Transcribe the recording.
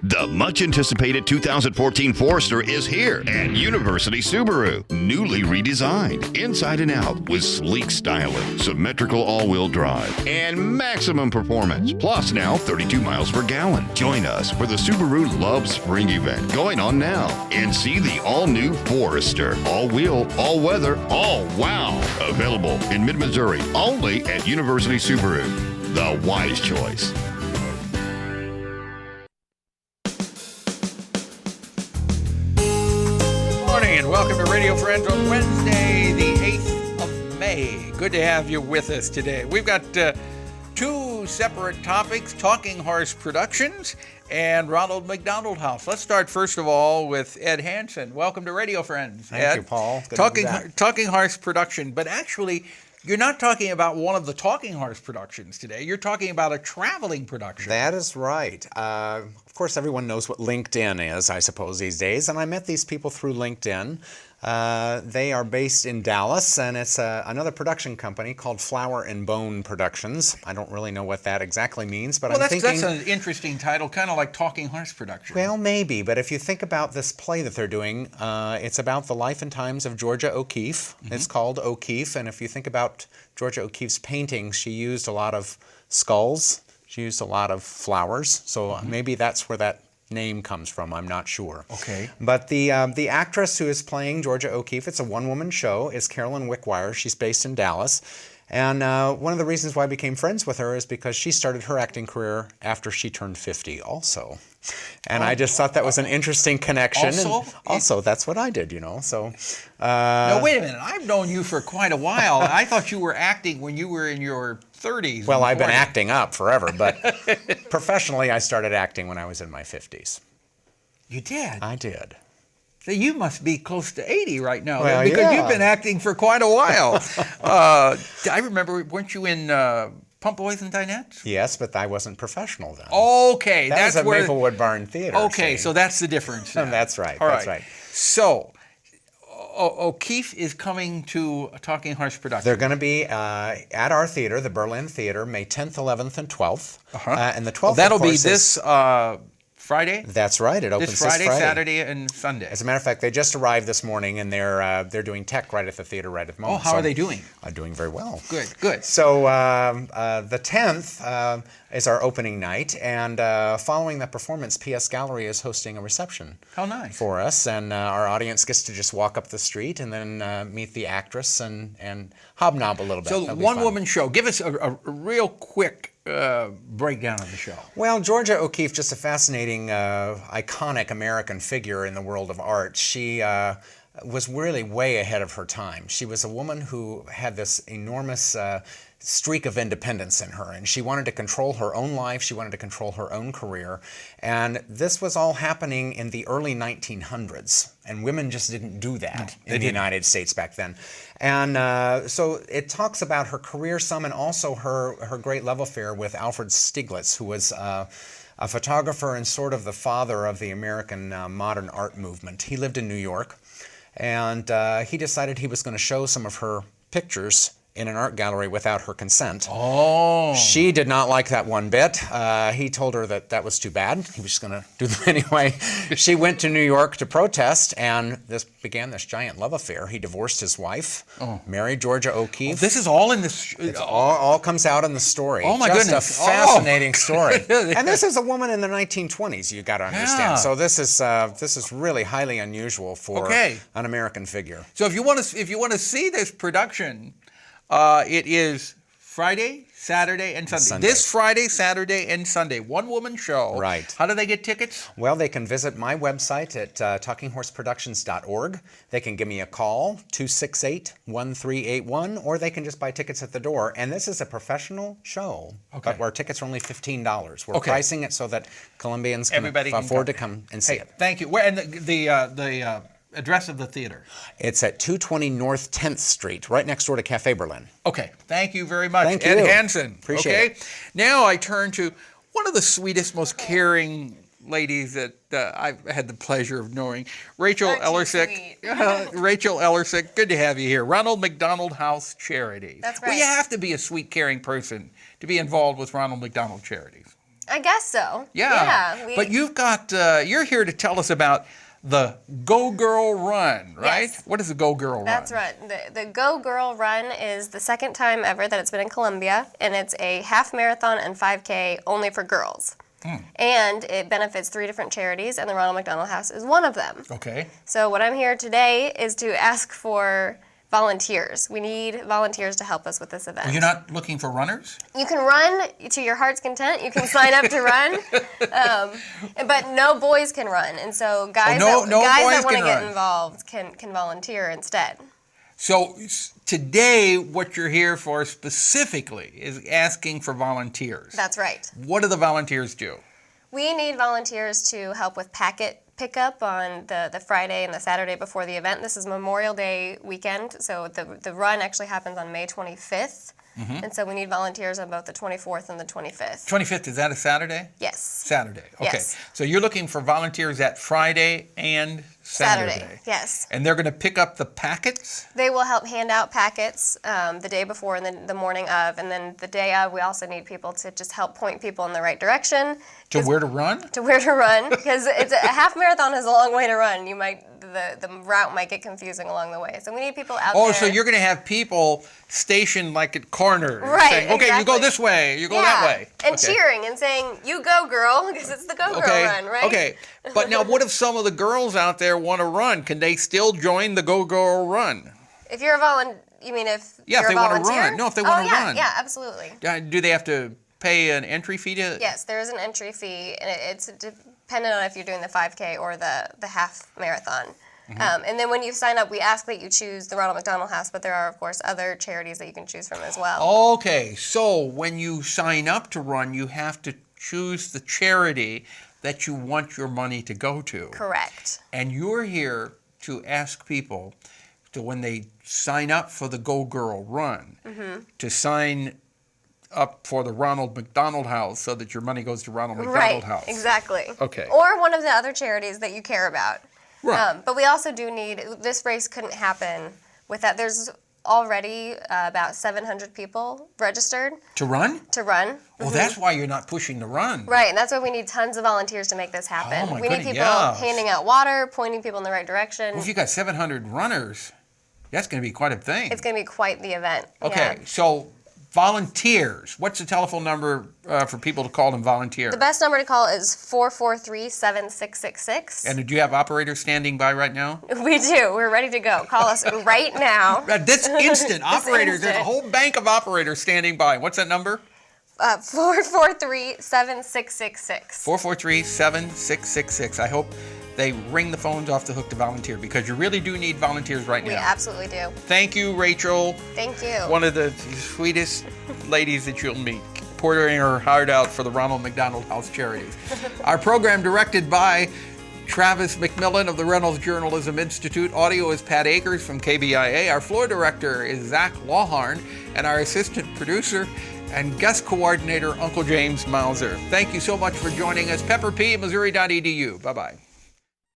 The much-anticipated 2014 Forester is here at University Subaru. Newly redesigned, inside and out, with sleek styling, symmetrical all-wheel drive, and maximum performance. Plus now 32 miles per gallon. Join us for the Subaru Love Spring event going on now. And see the all-new Forester. All-wheel, all-weather, all-wow. Available in mid-Missouri, only at University Subaru. The wise choice. And welcome to Radio Friends on Wednesday, the 8th of May. Good to have you with us today. We've got two separate topics, Talking Horse Productions and Ronald McDonald House. Let's start first of all with Ed Hanson. Welcome to Radio Friends. Thank you, Paul. Good Talking, to be back. Talking Horse Production, but actually you're not talking about one of the Talking Horse productions today. You're talking about a traveling production. That is right. Of course, everyone knows what LinkedIn is, I suppose, these days. And I met these people through LinkedIn. They are based in Dallas, and it's another production company called Flower and Bone Productions. I don't really know what that exactly means, but I'm thinking... Well, that's an interesting title, kind of like Talking Horse Production. Well, maybe, but if you think about this play that they're doing, it's about the life and times of Georgia O'Keeffe. Mm-hmm. It's called O'Keeffe, and if you think about Georgia O'Keeffe's paintings, she used a lot of skulls. She used a lot of flowers, so maybe that's where that name comes from. I'm not sure. Okay. But the actress who is playing Georgia O'Keeffe, it's a one-woman show, is Carolyn Wickwire. She's based in Dallas. And one of the reasons why I became friends with her is because she started her acting career after she turned 50 also. And I just thought that was an interesting connection. Also, that's what I did, you know. So. No, wait a minute. I've known you for quite a while. I thought you were acting when you were in your 30s. Well, I've been acting up forever, but professionally I started acting when I was in my 50s. You did? I did. So you must be close to 80 right now, well, because you've been acting for quite a while. I remember, weren't you in Pump Boys and Dinettes? Yes, but I wasn't professional then. Okay, that's at where Maplewood Barn Theater. Okay, so that's the difference. That's right. All that's right. right. So O'Keeffe is coming to a Talking Horse production. They're going to be at our theater, the Berlin Theater, May 10th, 11th, and 12th. And the 12th, well, that'll of course, be this Friday? That's right. It opens this Friday, Saturday, and Sunday. As a matter of fact, they just arrived this morning, and they're doing tech right at the theater right at the moment. Oh, how are they doing? Doing very well. Good, good. So the 10th is our opening night, and following that performance, PS Gallery is hosting a reception. How nice. For us, and our audience gets to just walk up the street and then meet the actress and hobnob a little bit. So one-woman show. Give us a real quick breakdown of the show. Well, Georgia O'Keeffe, just a fascinating, iconic American figure in the world of art. She was really way ahead of her time. She was a woman who had this enormous streak of independence in her, and she wanted to control her own life. She wanted to control her own career, and this was all happening in the early 1900s, and women just didn't do that in the United States back then. And so it talks about her career some, and also her great love affair with Alfred Stieglitz, who was a photographer and sort of the father of the American modern art movement. He lived in New York, and he decided he was going to show some of her pictures in an art gallery without her consent. Oh. She did not like that one bit. He told her that was too bad. He was just going to do them anyway. She went to New York to protest, and this began this giant love affair. He divorced his wife, married Georgia O'Keeffe. Oh, this is all in this... It all comes out in the story. Oh, my goodness. Just a fascinating story. And this is a woman in the 1920s, you got to understand. Yeah. So this is really highly unusual for an American figure. So if you want to see this production... it is Friday, Saturday, and Sunday. This Friday, Saturday, and Sunday. One-woman show. Right. How do they get tickets? Well, they can visit my website at talkinghorseproductions.org. They can give me a call, 268-1381, or they can just buy tickets at the door. And this is a professional show, but our tickets are only $15. We're pricing it so that Columbians can afford to come and see it. Thank you. Where, and the address of the theater? It's at 220 North 10th Street, right next door to Cafe Berlin. Okay, thank you very much. Thank you. Ed Hanson. Appreciate it. Now I turn to one of the sweetest, most caring ladies that I've had the pleasure of knowing, Rachel Ellersieck. Rachel Ellersieck, good to have you here. Ronald McDonald House Charities. That's right. Well, you have to be a sweet, caring person to be involved with Ronald McDonald Charities. I guess so. Yeah. But you've got, you're here to tell us about the Go Girl Run, right? Yes. What is the Go Girl Run? That's right. The Go Girl Run is the second time ever that it's been in Columbia, and it's a half marathon and 5K only for girls. And it benefits 3 different charities, and the Ronald McDonald House is one of them. Okay. So what I'm here today is to ask for volunteers. We need volunteers to help us with this event. Well, you're not looking for runners? You can run to your heart's content. You can sign up to run, but no boys can run. And so guys that want to get involved can volunteer instead. So today, what you're here for specifically is asking for volunteers. That's right. What do the volunteers do? We need volunteers to help with packet pickup on the Friday and the Saturday before the event. This is Memorial Day weekend, so the run actually happens on May 25th. And so we need volunteers on both the 24th and the 25th. 25th, is that a Saturday? Yes. Saturday, okay. Yes. So you're looking for volunteers at Friday and Saturday. Yes. And they're going to pick up the packets? They will help hand out packets the day before and then the morning of, and then the day of we also need people to just help point people in the right direction. To where to run? To where to run, because it's a half marathon is a long way to run. You might the route might get confusing along the way, so we need people out there. Oh, so you're going to have people stationed like at corners, right? saying, okay, exactly. you go this way, you go that way, and cheering and saying, "You go, girl," because it's the Go Girl Run, right? Okay. But now, what if some of the girls out there want to run? Can they still join the Go Girl Run? If you're a volunteer, you mean if Yeah, you're if they a want to volunteer? run. No, if they want to run. Yeah, absolutely. Do they have to pay an entry fee to? Yes, there is an entry fee, and it's dependent on if you're doing the 5K or the half marathon. And then when you sign up, we ask that you choose the Ronald McDonald House, but there are, of course, other charities that you can choose from as well. Okay, so when you sign up to run, you have to choose the charity that you want your money to go to. Correct. And you're here to ask people to, when they sign up for the Go Girl Run, to sign up for the Ronald McDonald House so that your money goes to Ronald McDonald House. Right, exactly. Okay. Or one of the other charities that you care about. Right. But we also do need, this race couldn't happen without, there's already about 700 people registered. To run? To run. Well, that's why you're not pushing the run. Right, and that's why we need tons of volunteers to make this happen. Oh my we need goodness, people yeah. handing out water, pointing people in the right direction. Well, if you got 700 runners, that's going to be quite a thing. It's going to be quite the event. Okay, Yeah. so volunteers. What's the telephone number for people to call and volunteer? The best number to call is 443-7666. And do you have operators standing by right now? We do. We're ready to go. Call us right now. This instant, operators. There's a instant. whole bank of operators standing by. What's that number? 443-7666. 443-7666. I hope they ring the phones off the hook to volunteer, because you really do need volunteers right now. We absolutely do. Thank you, Rachel. Thank you. One of the sweetest ladies that you'll meet, pouring her heart out for the Ronald McDonald House Charities. Our program directed by Travis McMillan of the Reynolds Journalism Institute. Audio is Pat Akers from KBIA. Our floor director is Zach Lawharn, and our assistant producer and guest coordinator, Uncle James Mauser. Thank you so much for joining us. Pepper P, Missouri.edu. Bye-bye.